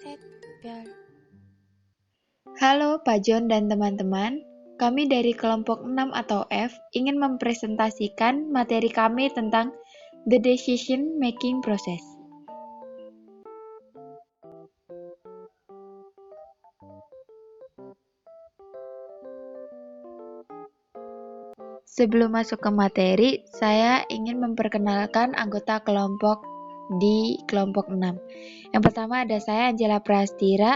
Set, biar. Halo Pak John dan teman-teman, kami dari kelompok 6 atau F ingin mempresentasikan materi kami tentang the decision making process. Sebelum masuk ke materi, saya ingin memperkenalkan anggota kelompok di kelompok 6. Yang pertama ada saya Angela Prastira,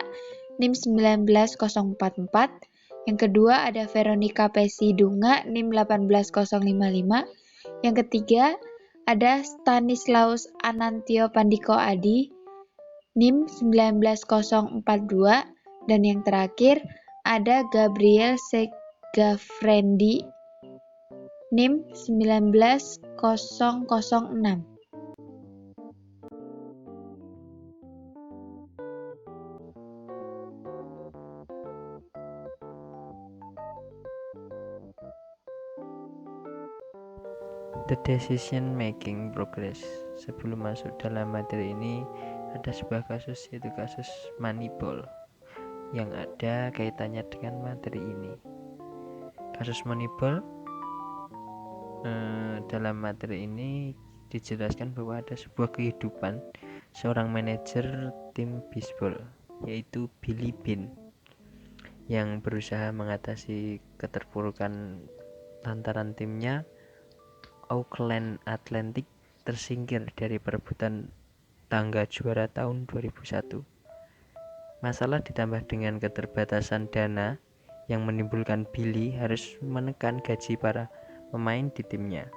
NIM 19044. Yang kedua ada Veronica Pesidunga, NIM 18055. Yang ketiga ada Stanislaus Anantio Pandiko Adi, NIM 19042. Dan yang terakhir ada Gabriel Segafrendi, NIM 19006. The decision making progress. Sebelum masuk dalam materi ini, ada sebuah kasus, yaitu kasus Moneyball yang ada kaitannya dengan materi ini. Kasus Moneyball dalam materi ini dijelaskan bahwa ada sebuah kehidupan seorang manajer tim bisbol, yaitu Billy Beane, yang berusaha mengatasi keterpurukan lantaran timnya Oakland Athletics tersingkir dari perebutan tangga juara tahun 2001. Masalah ditambah dengan keterbatasan dana yang menimbulkan Billy harus menekan gaji para pemain di timnya.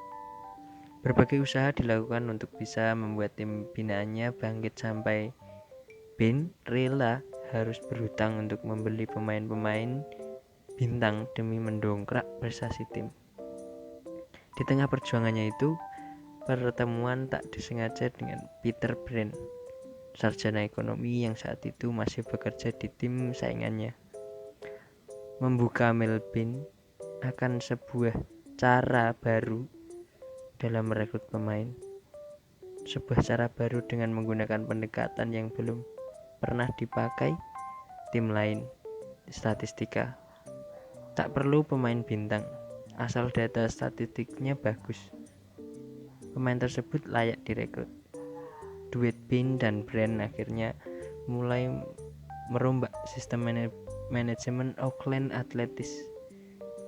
Berbagai usaha dilakukan untuk bisa membuat tim binaannya bangkit sampai Beane rela harus berhutang untuk membeli pemain-pemain bintang demi mendongkrak prestasi tim. Di tengah perjuangannya itu, pertemuan tak disengaja dengan Peter Brand, sarjana ekonomi yang saat itu masih bekerja di tim saingannya. Membuka Melbourne akan sebuah cara baru dalam merekrut pemain. Sebuah cara baru dengan menggunakan pendekatan yang belum pernah dipakai tim lain, statistika. Tak perlu pemain bintang, asal data statistiknya bagus, pemain tersebut layak direkrut. Duet Beane dan Brand akhirnya mulai merombak sistem manajemen Oakland Athletics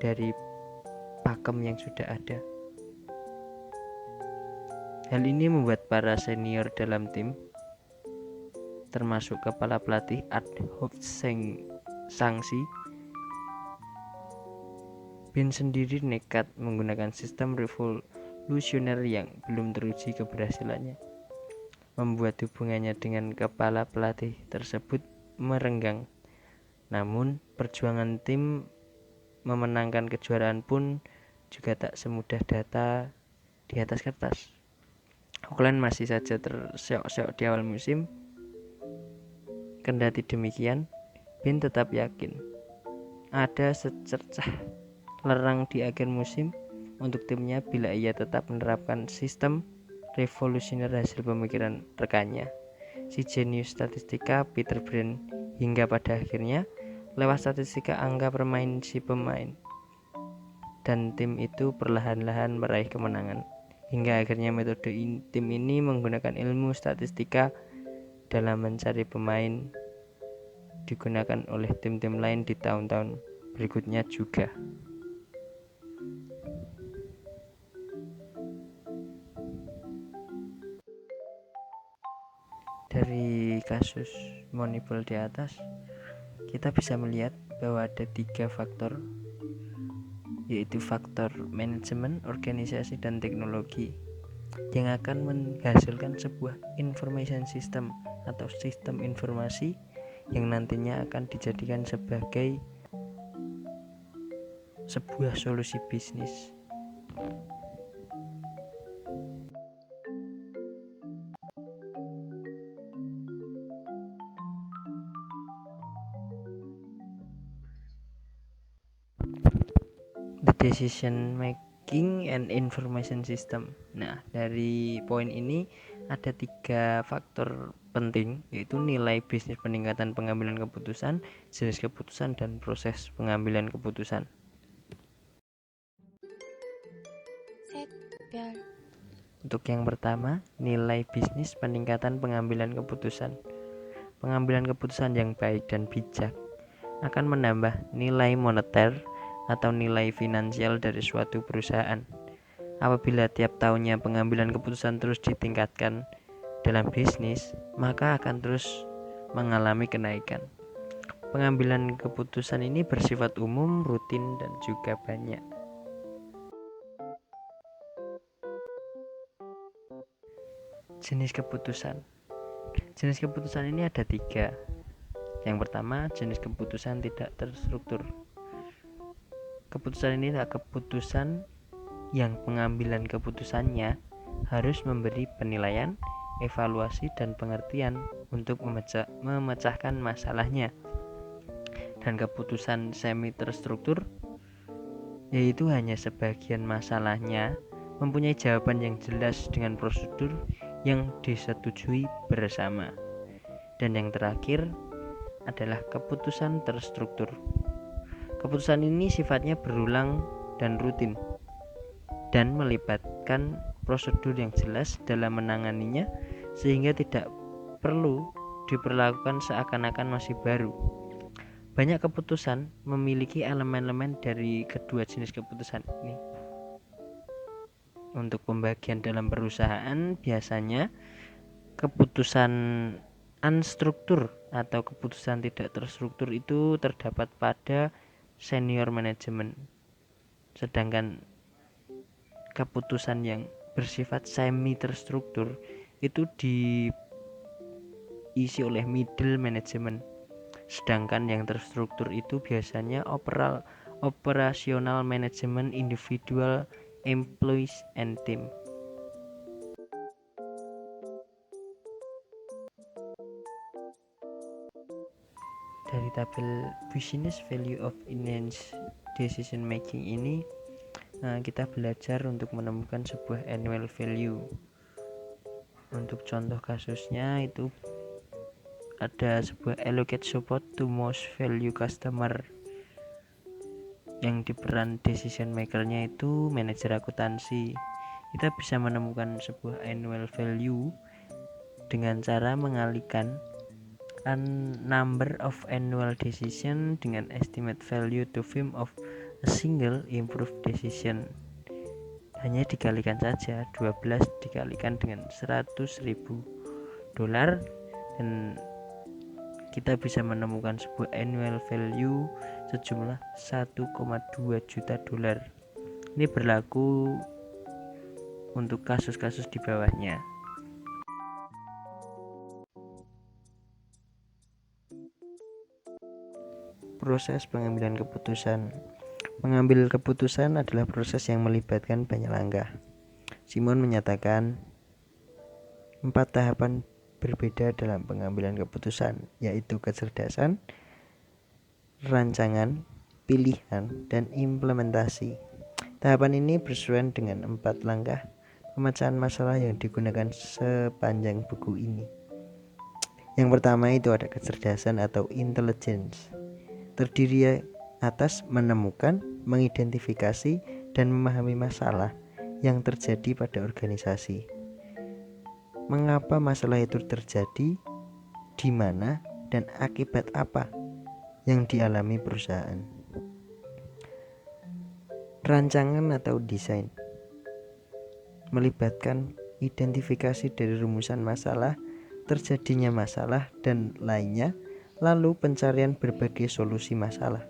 dari pakem yang sudah ada. Hal ini membuat para senior dalam tim, termasuk kepala pelatih Art Sangsi, Beane sendiri nekat menggunakan sistem revolusioner yang belum teruji keberhasilannya, membuat hubungannya dengan kepala pelatih tersebut merenggang. Namun perjuangan tim memenangkan kejuaraan pun juga tak semudah data di atas kertas. Oakland masih saja terseok-seok di awal musim. Kendati demikian, Beane tetap yakin ada secercah lerang di akhir musim untuk timnya bila ia tetap menerapkan sistem revolusioner hasil pemikiran rekannya, si jenius statistika Peter Brand, hingga pada akhirnya lewat statistika angka permain si pemain dan tim itu perlahan-lahan meraih kemenangan, hingga akhirnya metode tim ini menggunakan ilmu statistika dalam mencari pemain digunakan oleh tim-tim lain di tahun-tahun berikutnya juga. Dari kasus Moneyball di atas, kita bisa melihat bahwa ada 3 faktor, yaitu faktor manajemen, organisasi, dan teknologi yang akan menghasilkan sebuah information system atau sistem informasi yang nantinya akan dijadikan sebagai sebuah solusi bisnis. The decision making and information system. Nah, dari poin ini ada 3 faktor penting, yaitu nilai bisnis peningkatan pengambilan keputusan, jenis keputusan, dan proses pengambilan keputusan. Untuk yang pertama, nilai bisnis peningkatan pengambilan keputusan. Pengambilan keputusan yang baik dan bijak akan menambah nilai moneter atau nilai finansial dari suatu perusahaan. Apabila tiap tahunnya pengambilan keputusan terus ditingkatkan dalam bisnis, maka akan terus mengalami kenaikan. Pengambilan keputusan ini bersifat umum, rutin, dan juga banyak. Jenis keputusan. Jenis keputusan ini ada 3. Yang pertama, jenis keputusan tidak terstruktur. Keputusan ini adalah keputusan yang pengambilan keputusannya harus memberi penilaian, evaluasi, dan pengertian untuk memecahkan masalahnya. Dan keputusan semi terstruktur yaitu hanya sebagian masalahnya mempunyai jawaban yang jelas dengan prosedur yang disetujui bersama. Dan yang terakhir adalah keputusan terstruktur. Keputusan ini sifatnya berulang dan rutin dan melibatkan prosedur yang jelas dalam menanganinya, sehingga tidak perlu diperlakukan seakan-akan masih baru. Banyak keputusan memiliki elemen-elemen dari kedua jenis keputusan ini. Untuk pembagian dalam perusahaan, biasanya keputusan unstruktur atau keputusan tidak terstruktur itu terdapat pada senior manajemen. Sedangkan keputusan yang bersifat semi terstruktur itu diisi oleh middle management. Sedangkan yang terstruktur itu biasanya operasional management, individual, employees, and team. Dari tabel business value of enhanced decision making ini, kita belajar untuk menemukan sebuah annual value. Untuk contoh kasusnya itu ada sebuah allocate support to most value customer, yang diperan decision makernya itu manajer akuntansi. Kita bisa menemukan sebuah annual value dengan cara mengalihkan number of annual decision dengan estimate value to firm of a single improved decision. Hanya dikalikan saja, 12 dikalikan dengan $100,000 dan kita bisa menemukan sebuah annual value sejumlah $1,2 juta. Ini berlaku untuk kasus-kasus di bawahnya. Proses pengambilan keputusan. Mengambil keputusan adalah proses yang melibatkan banyak langkah. Simon menyatakan 4 tahapan berbeda dalam pengambilan keputusan, yaitu kecerdasan, rancangan, pilihan, dan implementasi. Tahapan ini bersesuaian dengan 4 langkah pemecahan masalah yang digunakan sepanjang buku ini. Yang pertama itu ada kecerdasan atau intelligence. Terdiri atas menemukan, mengidentifikasi, dan memahami masalah yang terjadi pada organisasi. Mengapa masalah itu terjadi, di mana, dan akibat apa yang dialami perusahaan. Rancangan atau desain melibatkan identifikasi dari rumusan masalah, terjadinya masalah, dan lainnya, lalu pencarian berbagai solusi masalah.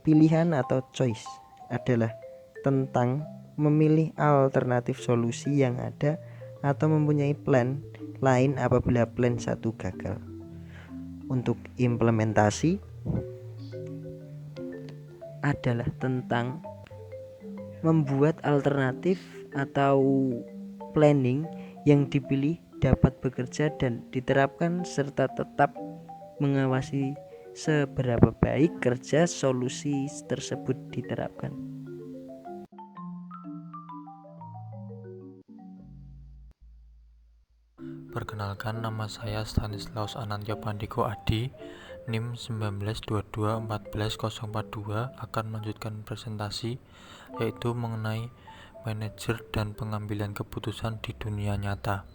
Pilihan atau choice adalah tentang memilih alternatif solusi yang ada atau mempunyai plan lain apabila plan satu gagal. Untuk implementasi adalah tentang membuat alternatif atau planning yang dipilih dapat bekerja dan diterapkan serta tetap mengawasi seberapa baik kerja solusi tersebut diterapkan. Perkenalkan, nama saya Stanislaus Anantya Pandiko Adi, NIM 1922144042, akan melanjutkan presentasi yaitu mengenai manajer dan pengambilan keputusan di dunia nyata.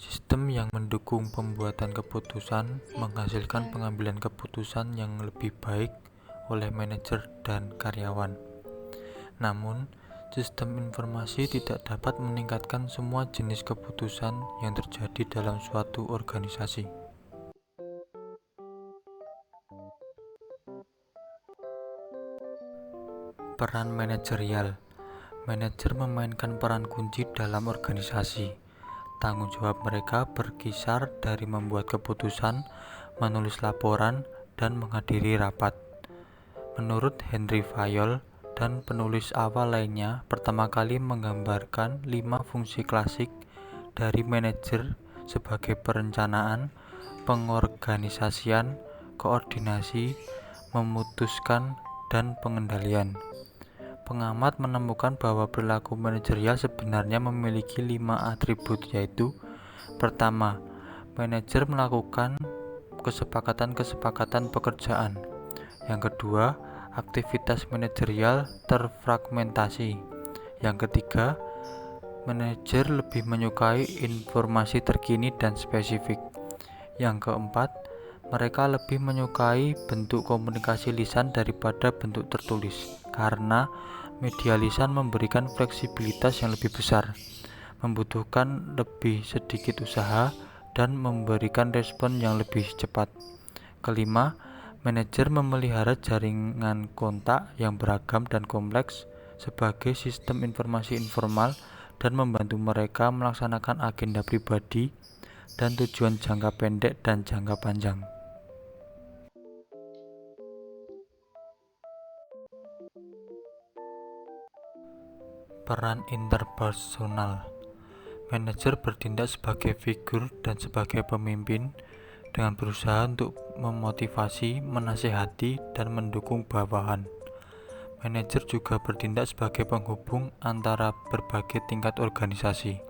Sistem yang mendukung pembuatan keputusan menghasilkan pengambilan keputusan yang lebih baik oleh manajer dan karyawan. Namun, sistem informasi tidak dapat meningkatkan semua jenis keputusan yang terjadi dalam suatu organisasi. Peran manajerial. Manajer memainkan peran kunci dalam organisasi. Tanggung jawab mereka berkisar dari membuat keputusan, menulis laporan, dan menghadiri rapat. Menurut Henry Fayol dan penulis awal lainnya, pertama kali menggambarkan 5 fungsi klasik dari manajer sebagai perencanaan, pengorganisasian, koordinasi, memutuskan, dan pengendalian. Pengamat menemukan bahwa perilaku manajerial sebenarnya memiliki 5 atribut, yaitu: pertama, manajer melakukan kesepakatan pekerjaan. Yang kedua, aktivitas manajerial terfragmentasi. Yang ketiga, manajer lebih menyukai informasi terkini dan spesifik. Yang keempat, mereka lebih menyukai bentuk komunikasi lisan daripada bentuk tertulis, karena media lisan memberikan fleksibilitas yang lebih besar, membutuhkan lebih sedikit usaha, dan memberikan respon yang lebih cepat. Kelima, manajer memelihara jaringan kontak yang beragam dan kompleks sebagai sistem informasi informal dan membantu mereka melaksanakan agenda pribadi dan tujuan jangka pendek dan jangka panjang. Peran interpersonal. Manajer bertindak sebagai figur dan sebagai pemimpin dengan berusaha untuk memotivasi, menasihati, dan mendukung bawahan. Manajer juga bertindak sebagai penghubung antara berbagai tingkat organisasi.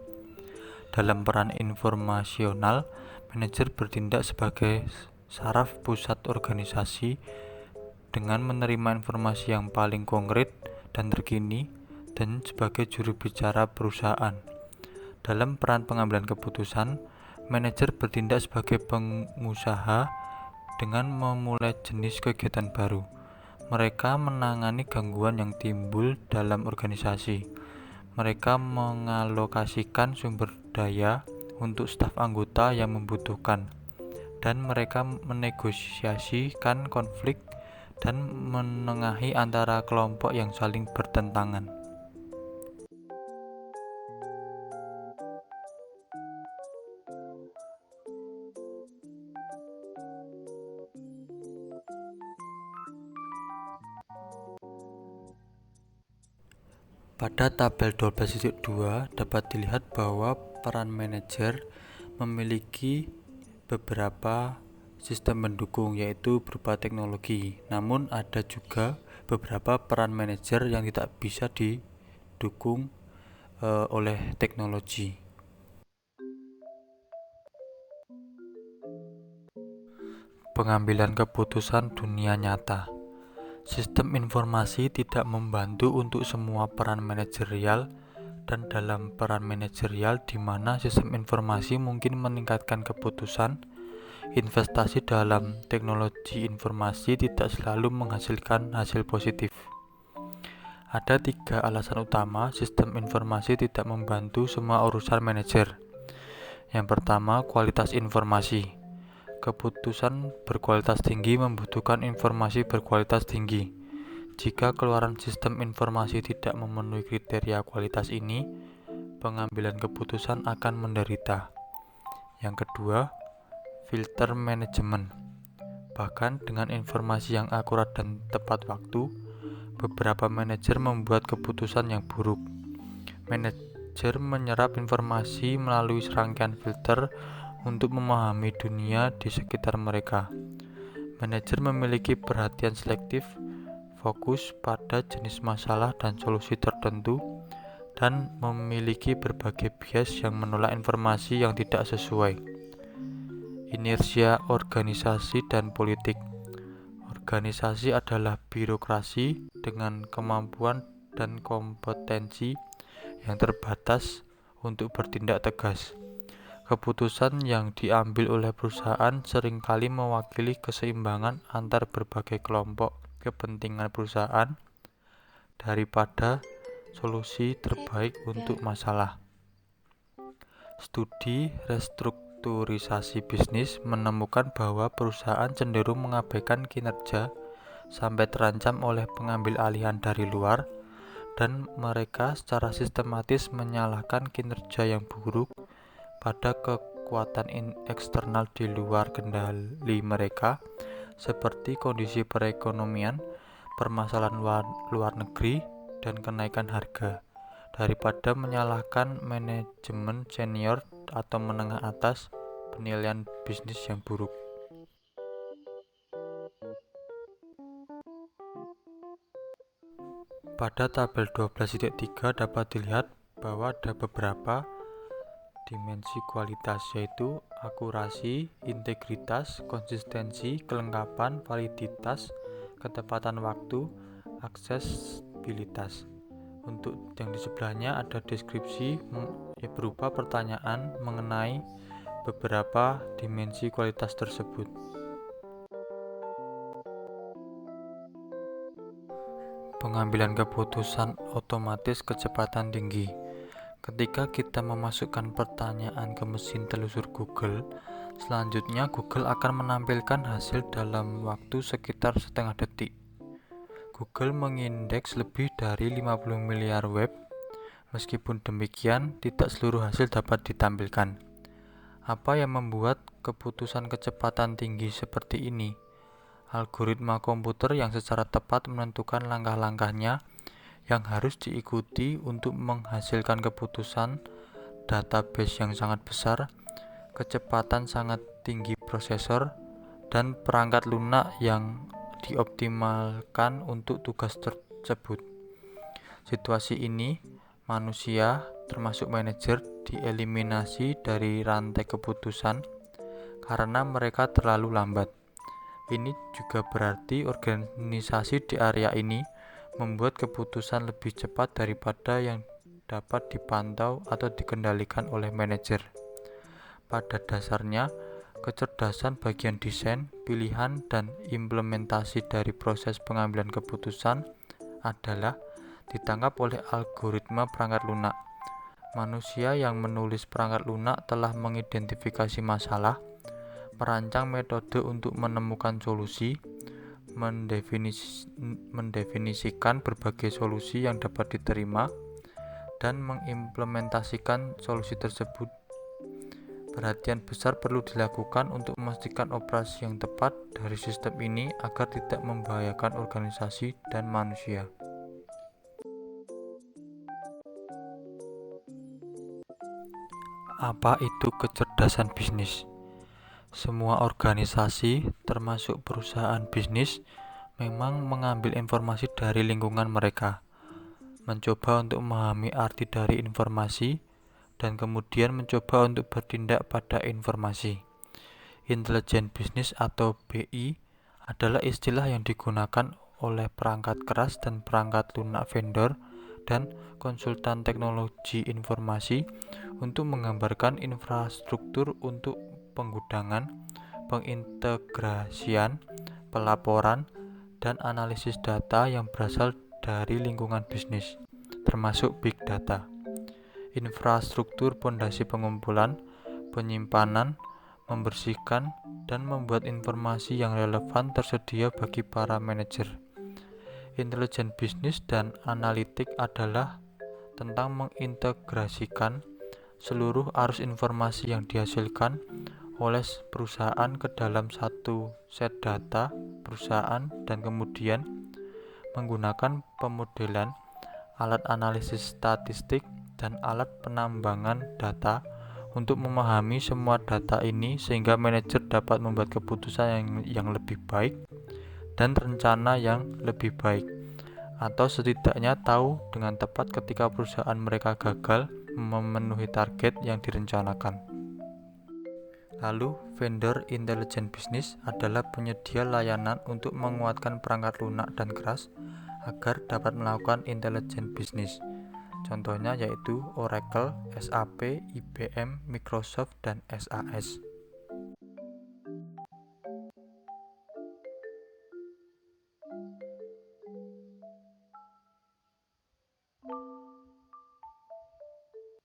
Dalam peran informasional, manajer bertindak sebagai saraf pusat organisasi dengan menerima informasi yang paling konkret dan terkini, dan sebagai juru bicara perusahaan. Dalam peran pengambilan keputusan, manajer bertindak sebagai pengusaha dengan memulai jenis kegiatan baru. Mereka menangani gangguan yang timbul dalam organisasi. Mereka mengalokasikan sumber daya untuk staf anggota yang membutuhkan, dan mereka menegosiasikan konflik dan menengahi antara kelompok yang saling bertentangan. Pada tabel 12.2 dapat dilihat bahwa peran manajer memiliki beberapa sistem mendukung, yaitu berupa teknologi. Namun ada juga beberapa peran manajer yang tidak bisa didukung oleh teknologi. Pengambilan keputusan dunia nyata. Sistem informasi tidak membantu untuk semua peran manajerial, dan dalam peran manajerial di mana sistem informasi mungkin meningkatkan keputusan, investasi dalam teknologi informasi tidak selalu menghasilkan hasil positif. Ada 3 alasan utama sistem informasi tidak membantu semua urusan manajer. Yang pertama, kualitas informasi. Keputusan berkualitas tinggi membutuhkan informasi berkualitas tinggi. Jika keluaran sistem informasi tidak memenuhi kriteria kualitas ini, pengambilan keputusan akan menderita. Yang kedua, filter manajemen. Bahkan dengan informasi yang akurat dan tepat waktu, beberapa manajer membuat keputusan yang buruk. Manajer menyerap informasi melalui serangkaian filter untuk memahami dunia di sekitar mereka. Manajer memiliki perhatian selektif, fokus pada jenis masalah dan solusi tertentu, dan memiliki berbagai bias yang menolak informasi yang tidak sesuai. Inersia organisasi dan politik. Organisasi adalah birokrasi dengan kemampuan dan kompetensi yang terbatas untuk bertindak tegas. Keputusan yang diambil oleh perusahaan seringkali mewakili keseimbangan antar berbagai kelompok kepentingan perusahaan daripada solusi terbaik untuk masalah. Studi restrukturisasi bisnis menemukan bahwa perusahaan cenderung mengabaikan kinerja sampai terancam oleh pengambil alihan dari luar, dan mereka secara sistematis menyalahkan kinerja yang buruk pada kekuatan eksternal di luar kendali mereka, seperti kondisi perekonomian, permasalahan luar negeri, dan kenaikan harga, daripada menyalahkan manajemen senior atau menengah atas penilaian bisnis yang buruk. Pada tabel 12.3 dapat dilihat bahwa ada beberapa dimensi kualitas, yaitu akurasi, integritas, konsistensi, kelengkapan, validitas, ketepatan waktu, aksesibilitas. Untuk yang di sebelahnya ada deskripsi berupa pertanyaan mengenai beberapa dimensi kualitas tersebut. Pengambilan keputusan otomatis kecepatan tinggi. Ketika kita memasukkan pertanyaan ke mesin telusur Google, selanjutnya Google akan menampilkan hasil dalam waktu sekitar setengah detik. Google mengindeks lebih dari 50 miliar web. Meskipun demikian, tidak seluruh hasil dapat ditampilkan. Apa yang membuat keputusan kecepatan tinggi seperti ini? Algoritma komputer yang secara tepat menentukan langkah-langkahnya yang harus diikuti untuk menghasilkan keputusan, database yang sangat besar, kecepatan sangat tinggi prosesor, dan perangkat lunak yang dioptimalkan untuk tugas tersebut. Situasi ini, manusia, termasuk manajer, dieliminasi dari rantai keputusan karena mereka terlalu lambat. Ini juga berarti organisasi di area ini membuat keputusan lebih cepat daripada yang dapat dipantau atau dikendalikan oleh manajer. Pada dasarnya, kecerdasan bagian desain, pilihan, dan implementasi dari proses pengambilan keputusan adalah ditangkap oleh algoritma perangkat lunak. Manusia yang menulis perangkat lunak telah mengidentifikasi masalah, merancang metode untuk menemukan solusi, mendefinisikan berbagai solusi yang dapat diterima, dan mengimplementasikan solusi tersebut. Perhatian besar perlu dilakukan untuk memastikan operasi yang tepat dari sistem ini agar tidak membahayakan organisasi dan manusia. Apa itu kecerdasan bisnis? Semua organisasi, termasuk perusahaan bisnis, memang mengambil informasi dari lingkungan mereka, mencoba untuk memahami arti dari informasi, dan kemudian mencoba untuk bertindak pada informasi. Intelijen bisnis atau BI adalah istilah yang digunakan oleh perangkat keras dan perangkat lunak vendor dan konsultan teknologi informasi untuk menggambarkan infrastruktur untuk penggudangan, pengintegrasian, pelaporan, dan analisis data yang berasal dari lingkungan bisnis, termasuk big data. Infrastruktur pondasi pengumpulan, penyimpanan, membersihkan, dan membuat informasi yang relevan tersedia bagi para manajer. Intelijen bisnis dan analitik adalah tentang mengintegrasikan seluruh arus informasi yang dihasilkan oleh perusahaan ke dalam satu set data perusahaan, dan kemudian menggunakan pemodelan, alat analisis statistik, dan alat penambangan data untuk memahami semua data ini sehingga manajer dapat membuat keputusan yang lebih baik dan rencana yang lebih baik. atau setidaknya tahu dengan tepat ketika perusahaan mereka gagal memenuhi target yang direncanakan. Lalu, vendor intelligent business adalah penyedia layanan untuk menguatkan perangkat lunak dan keras agar dapat melakukan intelligent business. Contohnya yaitu Oracle, SAP, IBM, Microsoft, dan SAS.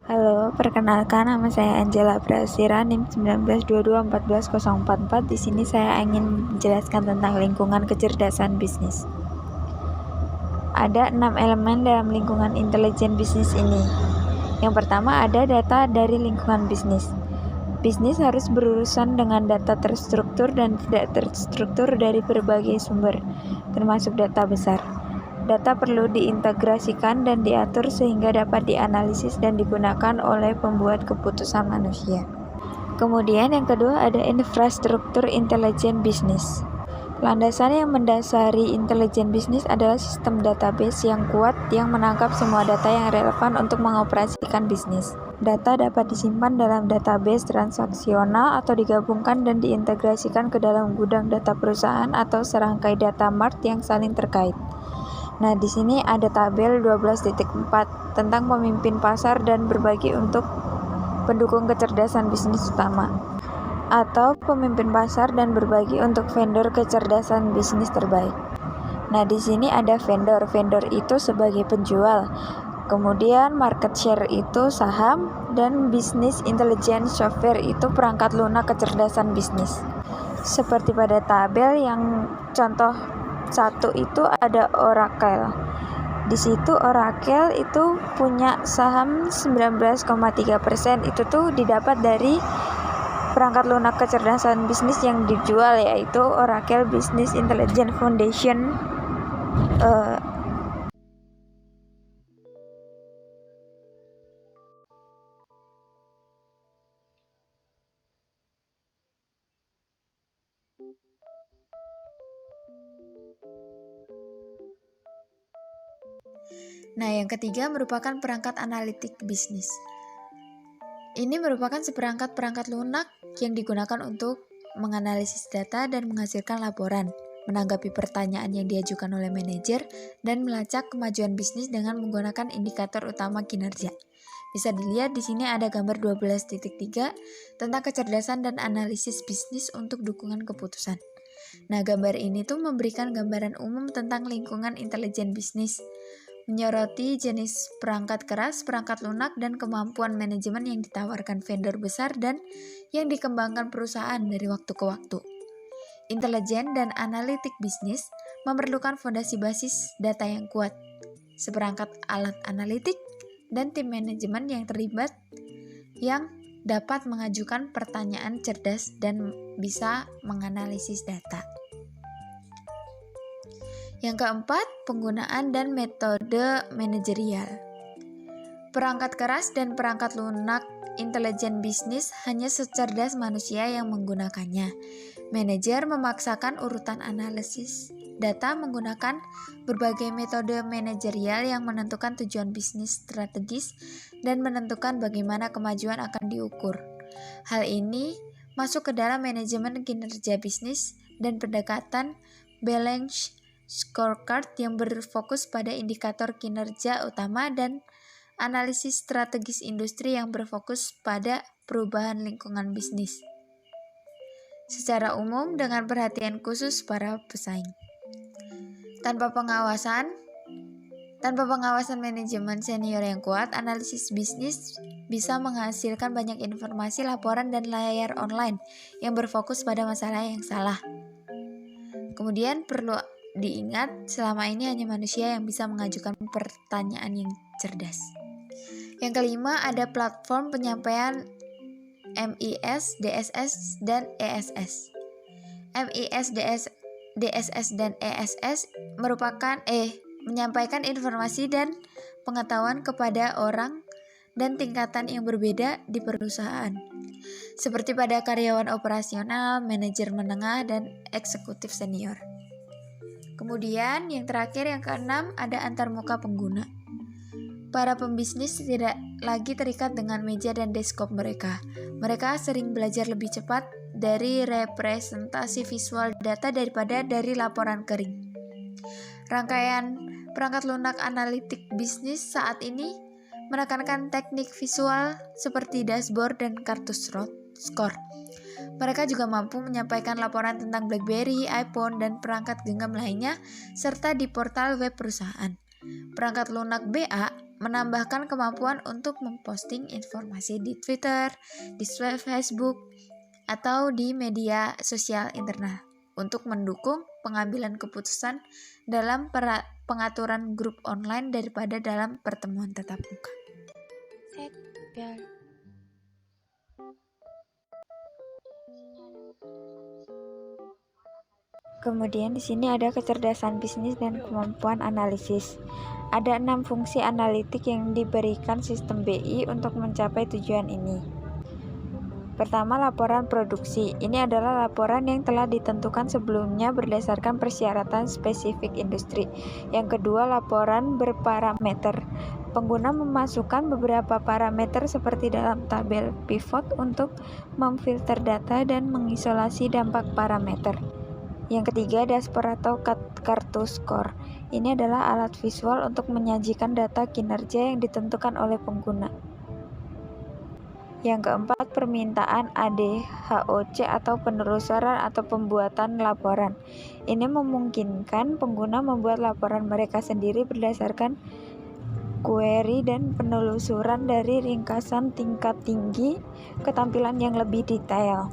Halo, perkenalkan nama saya Angela Prasira, NIM 1922144044. Di sini saya ingin menjelaskan tentang lingkungan kecerdasan bisnis. Ada 6 elemen dalam lingkungan intelijen bisnis ini. Yang pertama ada data dari lingkungan bisnis. Bisnis harus berurusan dengan data terstruktur dan tidak terstruktur dari berbagai sumber, termasuk data besar. Data perlu diintegrasikan dan diatur sehingga dapat dianalisis dan digunakan oleh pembuat keputusan manusia. Kemudian yang kedua ada infrastruktur intelijen bisnis. Landasan yang mendasari intelijen bisnis adalah sistem database yang kuat yang menangkap semua data yang relevan untuk mengoperasikan bisnis. Data dapat disimpan dalam database transaksional atau digabungkan dan diintegrasikan ke dalam gudang data perusahaan atau serangkai data mart yang saling terkait. Nah, di sini ada tabel 12.4 tentang pemimpin pasar dan berbagi untuk pendukung kecerdasan bisnis utama, atau pemimpin pasar dan berbagi untuk vendor kecerdasan bisnis terbaik. Nah, di sini ada vendor. Vendor itu sebagai penjual. Kemudian market share itu saham dan business intelligence software itu perangkat lunak kecerdasan bisnis. Seperti pada tabel yang contoh 1 itu ada Oracle. Di situ Oracle itu punya saham 19,3%. Itu tuh didapat dari perangkat lunak kecerdasan bisnis yang dijual, yaitu Oracle Business Intelligence Foundation. Nah, yang ketiga merupakan perangkat analitik bisnis. Ini merupakan seperangkat perangkat lunak yang digunakan untuk menganalisis data dan menghasilkan laporan, menanggapi pertanyaan yang diajukan oleh manajer, dan melacak kemajuan bisnis dengan menggunakan indikator utama kinerja. Bisa dilihat di sini ada gambar 12.3 tentang kecerdasan dan analisis bisnis untuk dukungan keputusan. Nah, gambar ini tuh memberikan gambaran umum tentang lingkungan intelijen bisnis, menyoroti jenis perangkat keras, perangkat lunak, dan kemampuan manajemen yang ditawarkan vendor besar dan yang dikembangkan perusahaan dari waktu ke waktu. Intelijen dan analitik bisnis memerlukan fondasi basis data yang kuat, seperangkat alat analitik, dan tim manajemen yang terlibat yang dapat mengajukan pertanyaan cerdas dan bisa menganalisis data. Yang keempat, penggunaan dan metode manajerial. Perangkat keras dan perangkat lunak intelijen bisnis hanya secerdas manusia yang menggunakannya. Manajer memaksakan urutan analisis data menggunakan berbagai metode manajerial yang menentukan tujuan bisnis strategis dan menentukan bagaimana kemajuan akan diukur. Hal ini masuk ke dalam manajemen kinerja bisnis dan pendekatan balance scorecard yang berfokus pada indikator kinerja utama dan analisis strategis industri yang berfokus pada perubahan lingkungan bisnis. Secara umum dengan perhatian khusus para pesaing. Tanpa pengawasan manajemen senior yang kuat, analisis bisnis bisa menghasilkan banyak informasi, laporan, dan layar online yang berfokus pada masalah yang salah. Kemudian perlu diingat, selama ini hanya manusia yang bisa mengajukan pertanyaan yang cerdas. Yang kelima, ada platform penyampaian MIS, DSS, dan ESS. MIS, DSS, dan ESS menyampaikan informasi dan pengetahuan kepada orang dan tingkatan yang berbeda di perusahaan, seperti pada karyawan operasional, manajer menengah, dan eksekutif senior. Kemudian yang terakhir, yang keenam, ada antarmuka pengguna. Para pembisnis tidak lagi terikat dengan meja dan desktop mereka. Mereka sering belajar lebih cepat dari representasi visual data daripada dari laporan kering. Rangkaian perangkat lunak analitik bisnis saat ini menekankan teknik visual seperti dashboard dan kartu skor. Mereka juga mampu menyampaikan laporan tentang BlackBerry, iPhone, dan perangkat genggam lainnya, serta di portal web perusahaan. Perangkat lunak BA menambahkan kemampuan untuk memposting informasi di Twitter, di Facebook, atau di media sosial internal untuk mendukung pengambilan keputusan dalam pengaturan grup online daripada dalam pertemuan tatap muka. Kemudian di sini ada kecerdasan bisnis dan kemampuan analisis. Ada 6 fungsi analitik yang diberikan sistem BI untuk mencapai tujuan ini. Pertama, laporan produksi. Ini adalah laporan yang telah ditentukan sebelumnya berdasarkan persyaratan spesifik industri. Yang kedua, laporan berparameter. Pengguna memasukkan beberapa parameter seperti dalam tabel pivot untuk memfilter data dan mengisolasi dampak parameter. Yang ketiga, dashboard atau kartu skor. Ini adalah alat visual untuk menyajikan data kinerja yang ditentukan oleh pengguna. Yang keempat, permintaan ADHOC atau penelusuran atau pembuatan laporan. Ini memungkinkan pengguna membuat laporan mereka sendiri berdasarkan query dan penelusuran dari ringkasan tingkat tinggi ketampilan yang lebih detail.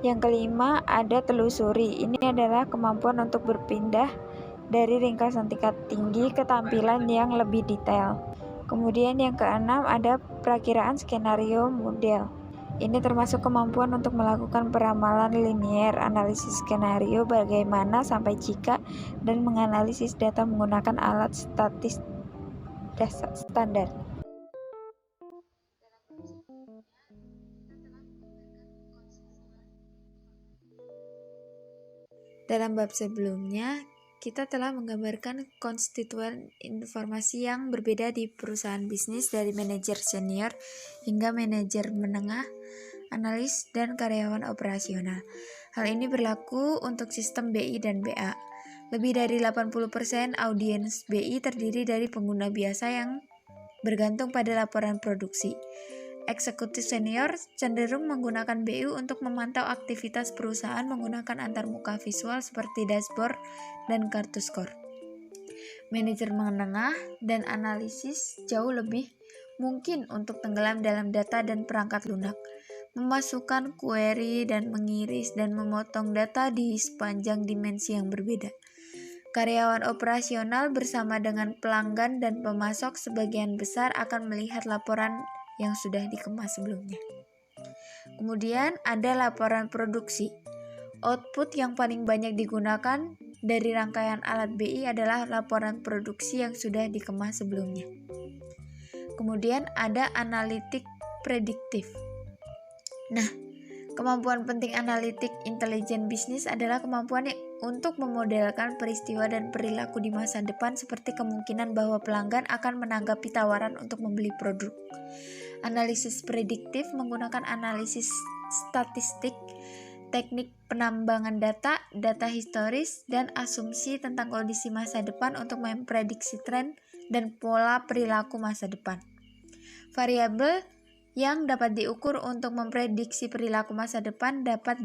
Yang kelima, ada telusuri. Ini adalah kemampuan untuk berpindah dari ringkasan tingkat tinggi ke tampilan yang lebih detail. Kemudian yang keenam, ada perakiraan skenario model. Ini termasuk kemampuan untuk melakukan peramalan linier, analisis skenario bagaimana sampai jika, dan menganalisis data menggunakan alat statis standar. Dalam bab sebelumnya, kita telah menggambarkan konstituen informasi yang berbeda di perusahaan bisnis dari manajer senior hingga manajer menengah, analis, dan karyawan operasional. Hal ini berlaku untuk sistem BI dan BA. Lebih dari 80% audiens BI terdiri dari pengguna biasa yang bergantung pada laporan produksi. Eksekutif senior cenderung menggunakan BI untuk memantau aktivitas perusahaan menggunakan antarmuka visual seperti dashboard dan kartu skor. Manajer menengah dan analisis jauh lebih mungkin untuk tenggelam dalam data dan perangkat lunak, memasukkan query dan mengiris dan memotong data di sepanjang dimensi yang berbeda. Karyawan operasional bersama dengan pelanggan dan pemasok sebagian besar akan melihat laporan yang sudah dikemas sebelumnya. Kemudian ada laporan produksi. Output yang paling banyak digunakan dari rangkaian alat BI adalah laporan produksi yang sudah dikemas sebelumnya. Kemudian ada analitik prediktif. Nah, kemampuan penting analitik intelijen bisnis adalah kemampuan untuk memodelkan peristiwa dan perilaku di masa depan seperti kemungkinan bahwa pelanggan akan menanggapi tawaran untuk membeli produk. Analisis prediktif menggunakan analisis statistik, teknik penambangan data, data historis, dan asumsi tentang kondisi masa depan untuk memprediksi tren dan pola perilaku masa depan. Variabel yang dapat diukur untuk memprediksi perilaku masa depan dapat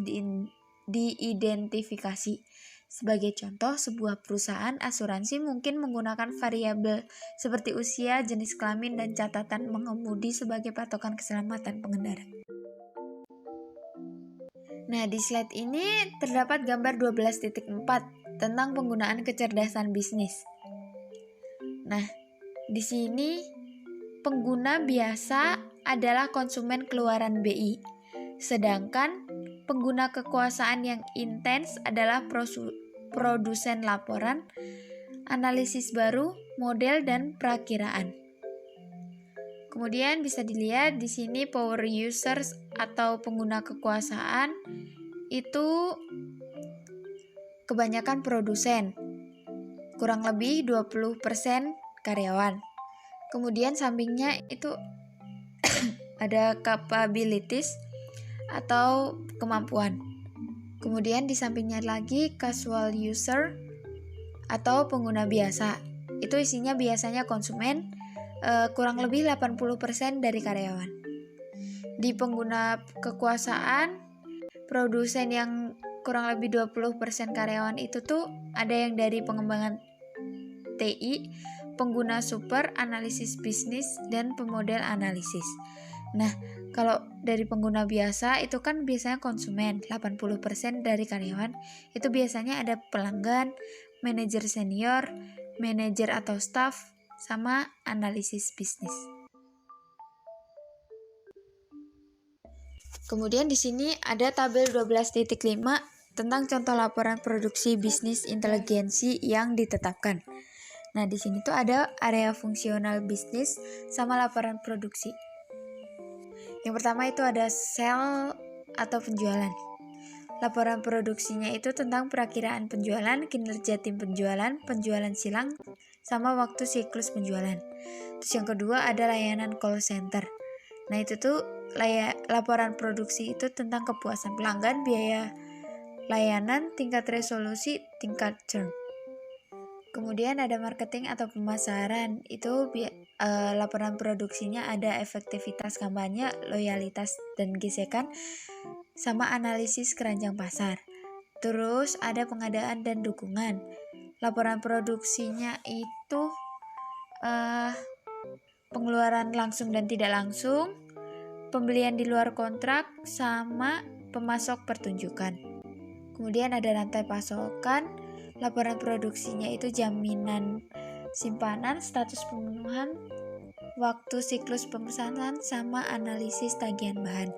diidentifikasi. Sebagai contoh, sebuah perusahaan asuransi mungkin menggunakan variabel seperti usia, jenis kelamin, dan catatan mengemudi sebagai patokan keselamatan pengendara. Nah, di slide ini terdapat gambar 12.4 tentang penggunaan kecerdasan bisnis. Nah, di sini pengguna biasa adalah konsumen keluaran BI, sedangkan pengguna kekuasaan yang intens adalah produsen laporan, analisis baru, model, dan perakiraan. Kemudian bisa dilihat di sini power users atau pengguna kekuasaan itu kebanyakan produsen, kurang lebih 20% karyawan. Kemudian sampingnya itu ada capabilities atau kemampuan. Kemudian di sampingnya lagi casual user atau pengguna biasa. Itu isinya biasanya konsumen, kurang lebih 80% dari karyawan. Di pengguna kekuasaan, produsen yang kurang lebih 20% karyawan itu tuh ada yang dari pengembangan TI, pengguna super, analisis bisnis, dan pemodel analisis. Nah, kalau dari pengguna biasa itu kan biasanya konsumen, 80% dari karyawan. Itu biasanya ada pelanggan, manajer senior, manajer atau staff, sama analisis bisnis. Kemudian di sini ada tabel 12.5 tentang contoh laporan produksi bisnis inteligensi yang ditetapkan. Nah, di sini tuh ada area fungsional bisnis sama laporan produksi. Yang pertama itu ada sell atau penjualan. Laporan produksinya itu tentang perakiraan penjualan, kinerja tim penjualan, penjualan silang, sama waktu siklus penjualan. Terus yang kedua ada layanan call center. Nah, itu tuh laporan produksi itu tentang kepuasan pelanggan, biaya layanan, tingkat resolusi, tingkat churn. Kemudian ada marketing atau pemasaran. Itu laporan produksinya ada efektivitas kampanye, loyalitas dan gesekan, sama analisis keranjang pasar. Terus ada pengadaan dan dukungan. Laporan produksinya itu pengeluaran langsung dan tidak langsung, pembelian di luar kontrak, sama pemasok pertunjukan. Kemudian ada rantai pasokan. Laporan produksinya itu jaminan simpanan, status pemenuhan, waktu siklus pemesanan, sama analisis tagihan bahan.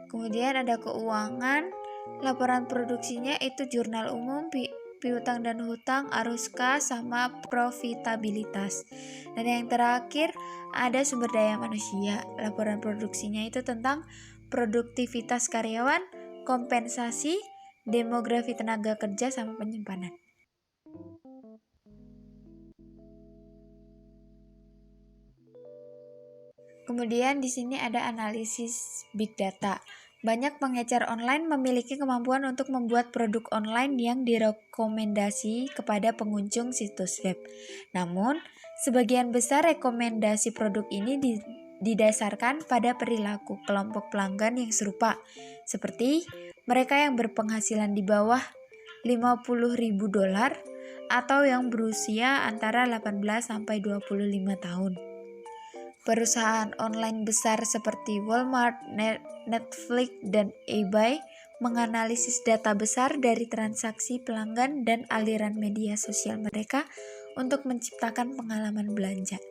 Kemudian ada keuangan. Laporan produksinya itu jurnal umum, piutang dan hutang, arus kas, sama profitabilitas. Dan yang terakhir ada sumber daya manusia. Laporan produksinya itu tentang produktivitas karyawan, kompensasi, demografi tenaga kerja, sama penyimpanan. Kemudian di sini ada analisis big data. Banyak pengecer online memiliki kemampuan untuk membuat produk online yang direkomendasi kepada pengunjung situs web. Namun, sebagian besar rekomendasi produk ini didasarkan pada perilaku kelompok pelanggan yang serupa, seperti mereka yang berpenghasilan di bawah $50.000 atau yang berusia antara 18 sampai 25 tahun. Perusahaan online besar seperti Walmart, Netflix, dan eBay menganalisis data besar dari transaksi pelanggan dan aliran media sosial mereka untuk menciptakan pengalaman belanja.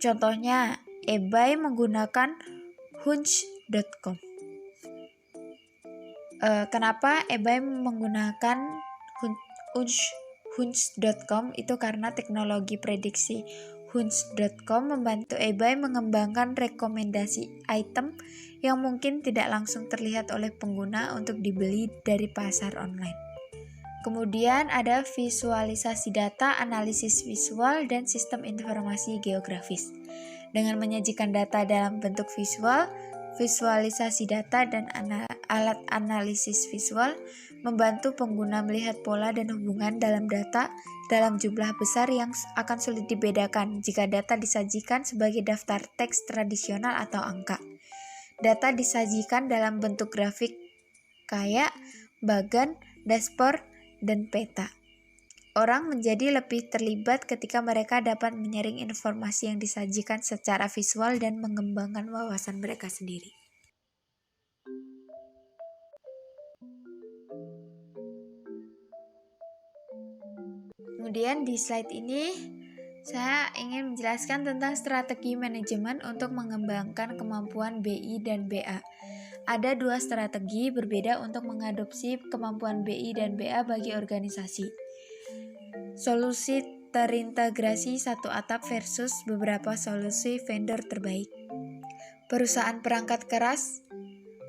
Contohnya, eBay menggunakan Hunch.com. Kenapa eBay menggunakan Hunch.com? Itu karena teknologi prediksi Hunch.com membantu eBay mengembangkan rekomendasi item yang mungkin tidak langsung terlihat oleh pengguna untuk dibeli dari pasar online. Kemudian ada visualisasi data, analisis visual, dan sistem informasi geografis. Dengan menyajikan data dalam bentuk visual, visualisasi data dan alat analisis visual membantu pengguna melihat pola dan hubungan dalam data dalam jumlah besar yang akan sulit dibedakan jika data disajikan sebagai daftar teks tradisional atau angka. Data disajikan dalam bentuk grafik kayak bagan, dashboard, dan peta. Orang menjadi lebih terlibat ketika mereka dapat menyaring informasi yang disajikan secara visual dan mengembangkan wawasan mereka sendiri. Kemudian di slide ini saya ingin menjelaskan tentang strategi manajemen untuk mengembangkan kemampuan BI dan BA. Ada dua strategi berbeda untuk mengadopsi kemampuan BI dan BA bagi organisasi. Solusi terintegrasi satu atap versus beberapa solusi vendor terbaik. Perusahaan perangkat keras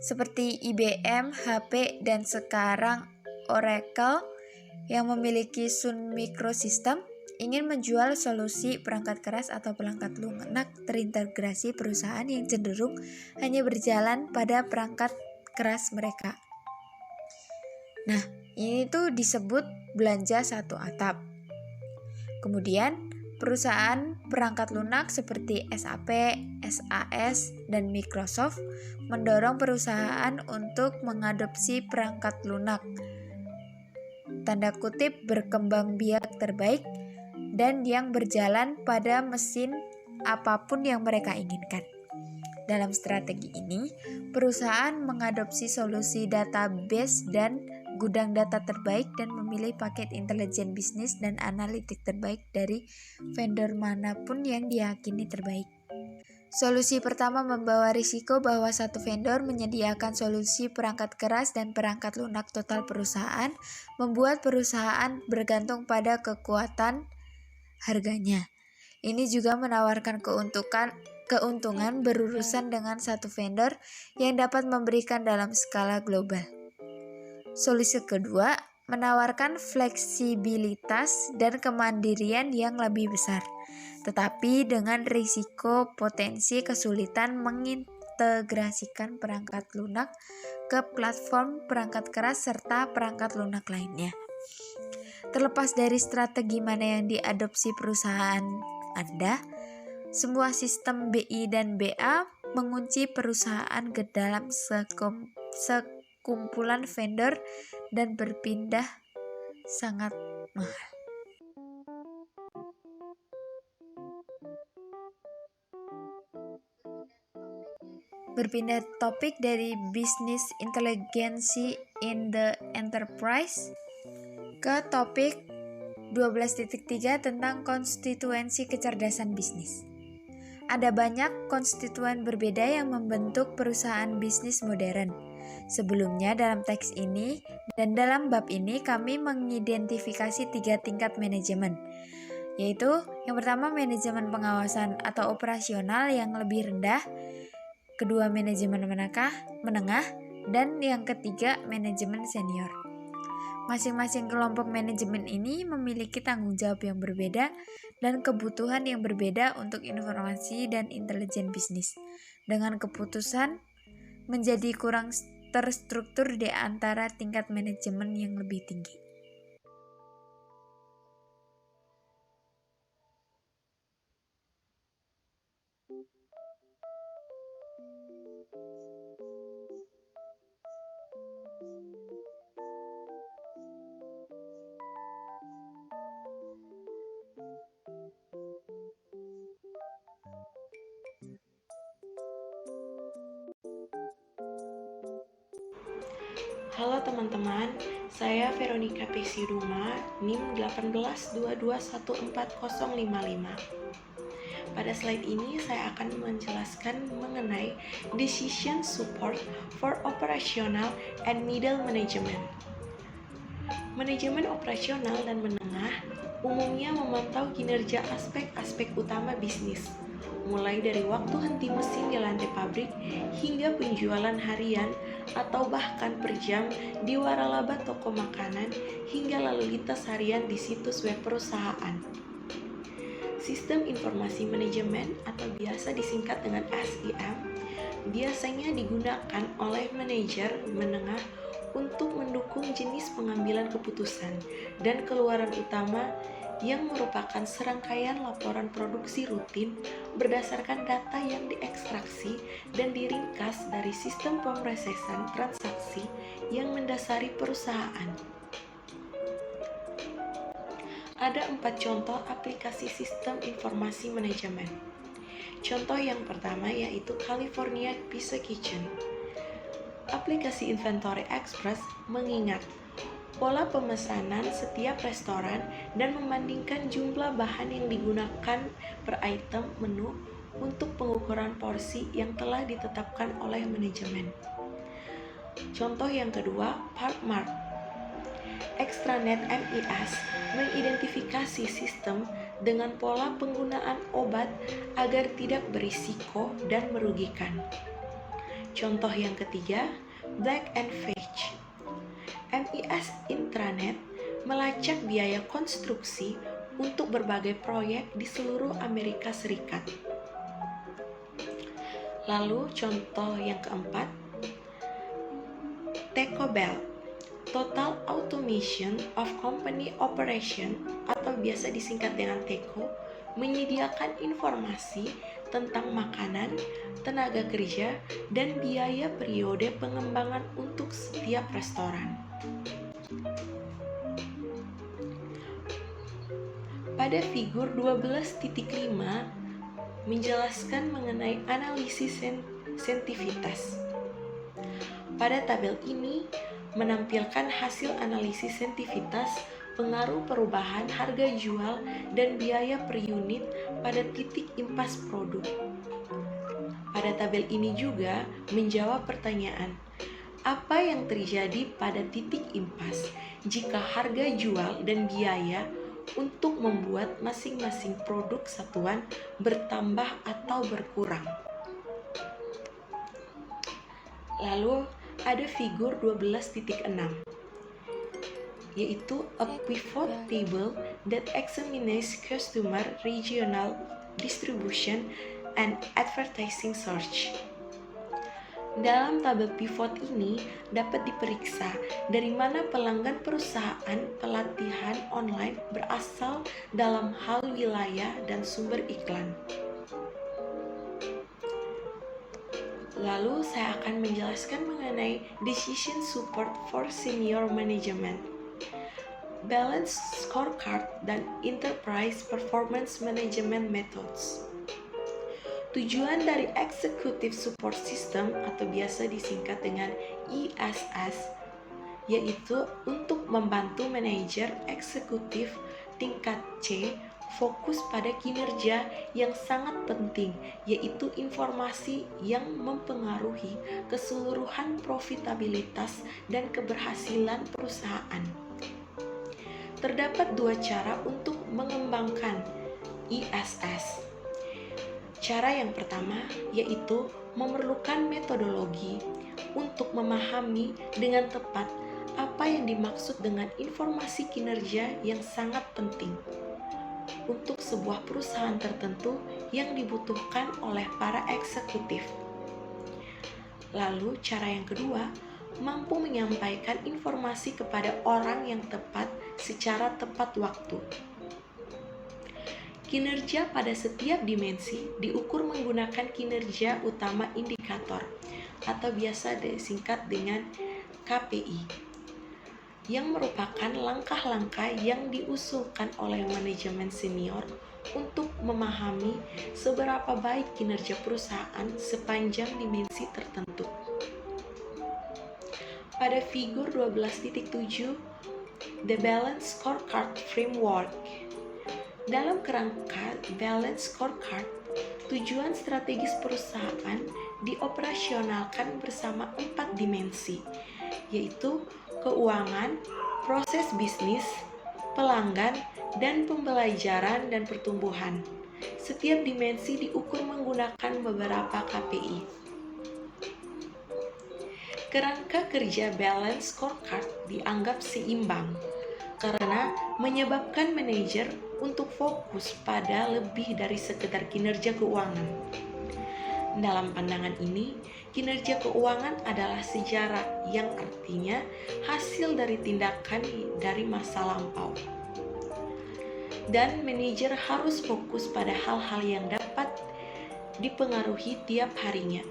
seperti IBM, HP, dan sekarang Oracle yang memiliki Sun Microsystem ingin menjual solusi perangkat keras atau perangkat lunak terintegrasi perusahaan yang cenderung hanya berjalan pada perangkat keras mereka. Nah, ini tuh disebut belanja satu atap. Kemudian, perusahaan perangkat lunak seperti SAP, SAS, dan Microsoft mendorong perusahaan untuk mengadopsi perangkat lunak, tanda kutip, berkembang biak terbaik dan yang berjalan pada mesin apapun yang mereka inginkan. Dalam strategi ini, perusahaan mengadopsi solusi database dan gudang data terbaik dan memilih paket intelijen bisnis dan analitik terbaik dari vendor manapun yang diyakini terbaik. Solusi pertama membawa risiko bahwa satu vendor menyediakan solusi perangkat keras dan perangkat lunak total perusahaan, membuat perusahaan bergantung pada kekuatan harganya. Ini juga menawarkan keuntungan berurusan dengan satu vendor yang dapat memberikan dalam skala global. Solusi kedua menawarkan fleksibilitas dan kemandirian yang lebih besar, tetapi dengan risiko potensi kesulitan mengintegrasikan perangkat lunak ke platform perangkat keras serta perangkat lunak lainnya. Terlepas dari strategi mana yang diadopsi perusahaan Anda, semua sistem BI dan BA mengunci perusahaan ke dalam sekumpulan vendor dan berpindah sangat mahal. Berpindah topik dari Business Intelligence in the Enterprise ke topik 12.3 tentang konstituensi kecerdasan bisnis. Ada banyak konstituen berbeda yang membentuk perusahaan bisnis modern. Sebelumnya dalam teks ini dan dalam bab ini kami mengidentifikasi 3 tingkat manajemen, yaitu yang pertama manajemen pengawasan atau operasional yang lebih rendah, kedua manajemen menengah, dan yang ketiga manajemen senior. Masing-masing kelompok manajemen ini memiliki tanggung jawab yang berbeda dan kebutuhan yang berbeda untuk informasi dan intelijen bisnis, dengan keputusan menjadi kurang terstruktur di antara tingkat manajemen yang lebih tinggi. Halo teman-teman, saya Veronica Pesiduma, NIM 182214055. Pada slide ini saya akan menjelaskan mengenai Decision Support for Operational and Middle Management. Manajemen operasional dan menengah umumnya memantau kinerja aspek-aspek utama bisnis, mulai dari waktu henti mesin di lantai pabrik hingga penjualan harian atau bahkan per jam di waralaba toko makanan hingga lalu lintas harian di situs web perusahaan. Sistem informasi manajemen atau biasa disingkat dengan SIM biasanya digunakan oleh manajer menengah untuk mendukung jenis pengambilan keputusan dan keluaran utama yang merupakan serangkaian laporan produksi rutin berdasarkan data yang diekstraksi dan diringkas dari sistem pemrosesan transaksi yang mendasari perusahaan. Ada 4 contoh aplikasi sistem informasi manajemen. Contoh yang pertama yaitu California Pizza Kitchen. Aplikasi Inventory Express mengingat pola pemesanan setiap restoran dan membandingkan jumlah bahan yang digunakan per item menu untuk pengukuran porsi yang telah ditetapkan oleh manajemen. Contoh yang kedua, Parkmart. Extranet MIS mengidentifikasi sistem dengan pola penggunaan obat agar tidak berisiko dan merugikan. Contoh yang ketiga, Black & Veatch. MIS Intranet melacak biaya konstruksi untuk berbagai proyek di seluruh Amerika Serikat. Lalu contoh yang keempat, Taco Bell, Total Automation of Company Operation atau biasa disingkat dengan TECO, menyediakan informasi tentang makanan, tenaga kerja, dan biaya periode pengembangan untuk setiap restoran. Pada figur 12.5 menjelaskan mengenai analisis sensitivitas. Pada tabel ini menampilkan hasil analisis sensitivitas pengaruh perubahan harga jual dan biaya per unit pada titik impas produk. Pada tabel ini juga menjawab pertanyaan, apa yang terjadi pada titik impas jika harga jual dan biaya untuk membuat masing-masing produk satuan bertambah atau berkurang. Lalu ada figur 12.6, yaitu a pivot table that examines customer regional distribution and advertising search. Dalam tabel pivot ini dapat diperiksa dari mana pelanggan perusahaan pelatihan online berasal dalam hal wilayah dan sumber iklan. Lalu saya akan menjelaskan mengenai decision support for senior management, balance scorecard, dan enterprise performance management methods. Tujuan dari Executive Support System atau biasa disingkat dengan ESS yaitu untuk membantu manajer eksekutif tingkat C fokus pada kinerja yang sangat penting, yaitu informasi yang mempengaruhi keseluruhan profitabilitas dan keberhasilan perusahaan. Terdapat dua cara untuk mengembangkan ESS. Cara yang pertama yaitu memerlukan metodologi untuk memahami dengan tepat apa yang dimaksud dengan informasi kinerja yang sangat penting untuk sebuah perusahaan tertentu yang dibutuhkan oleh para eksekutif. Lalu cara yang kedua, mampu menyampaikan informasi kepada orang yang tepat secara tepat waktu. Kinerja pada setiap dimensi diukur menggunakan kinerja utama indikator atau biasa disingkat dengan KPI, yang merupakan langkah-langkah yang diusulkan oleh manajemen senior untuk memahami seberapa baik kinerja perusahaan sepanjang dimensi tertentu. Pada figur 12.7, The Balance Scorecard Framework. Dalam kerangka Balance Scorecard, tujuan strategis perusahaan dioperasionalkan bersama 4 dimensi, yaitu keuangan, proses bisnis, pelanggan, dan pembelajaran dan pertumbuhan. Setiap dimensi diukur menggunakan beberapa KPI. Kerangka kerja Balance Scorecard dianggap seimbang karena menyebabkan manajer untuk fokus pada lebih dari sekedar kinerja keuangan. Dalam pandangan ini, kinerja keuangan adalah sejarah yang artinya hasil dari tindakan dari masa lampau. Dan manajer harus fokus pada hal-hal yang dapat dipengaruhi tiap harinya.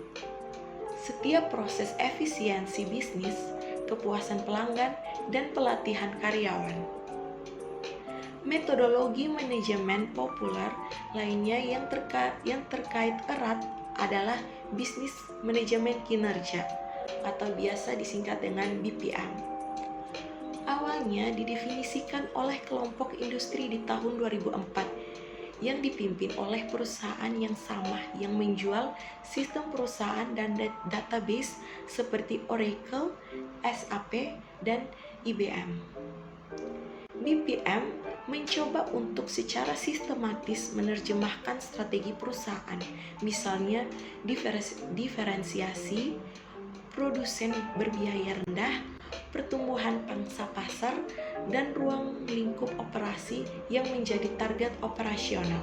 Setiap proses efisiensi bisnis, kepuasan pelanggan, dan pelatihan karyawan. Metodologi manajemen populer lainnya yang terkait erat adalah bisnis manajemen kinerja atau biasa disingkat dengan BPM. Awalnya didefinisikan oleh kelompok industri di tahun 2004 yang dipimpin oleh perusahaan yang sama yang menjual sistem perusahaan dan database seperti Oracle, SAP, dan IBM. BPM mencoba untuk secara sistematis menerjemahkan strategi perusahaan, misalnya diferensiasi, produsen berbiaya rendah, pertumbuhan pangsa pasar, dan ruang lingkup operasi yang menjadi target operasional.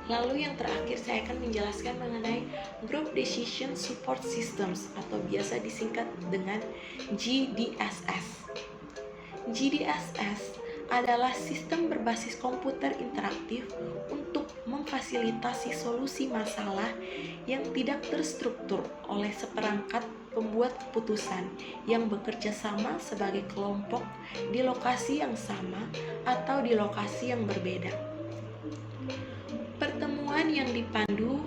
Lalu yang terakhir saya akan menjelaskan mengenai Group Decision Support Systems atau biasa disingkat dengan GDSS. GDSS adalah sistem berbasis komputer interaktif untuk memfasilitasi solusi masalah yang tidak terstruktur oleh seperangkat pembuat keputusan yang bekerja sama sebagai kelompok di lokasi yang sama atau di lokasi yang berbeda. Pertemuan yang dipandu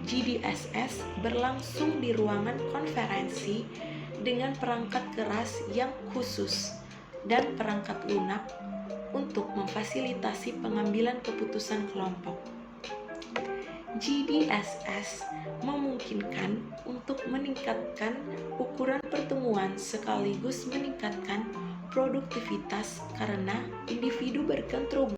GDSS berlangsung di ruangan konferensi dengan perangkat keras yang khusus dan perangkat lunak untuk memfasilitasi pengambilan keputusan kelompok. GDSS memungkinkan untuk meningkatkan ukuran pertemuan sekaligus meningkatkan produktivitas karena individu berkontribusi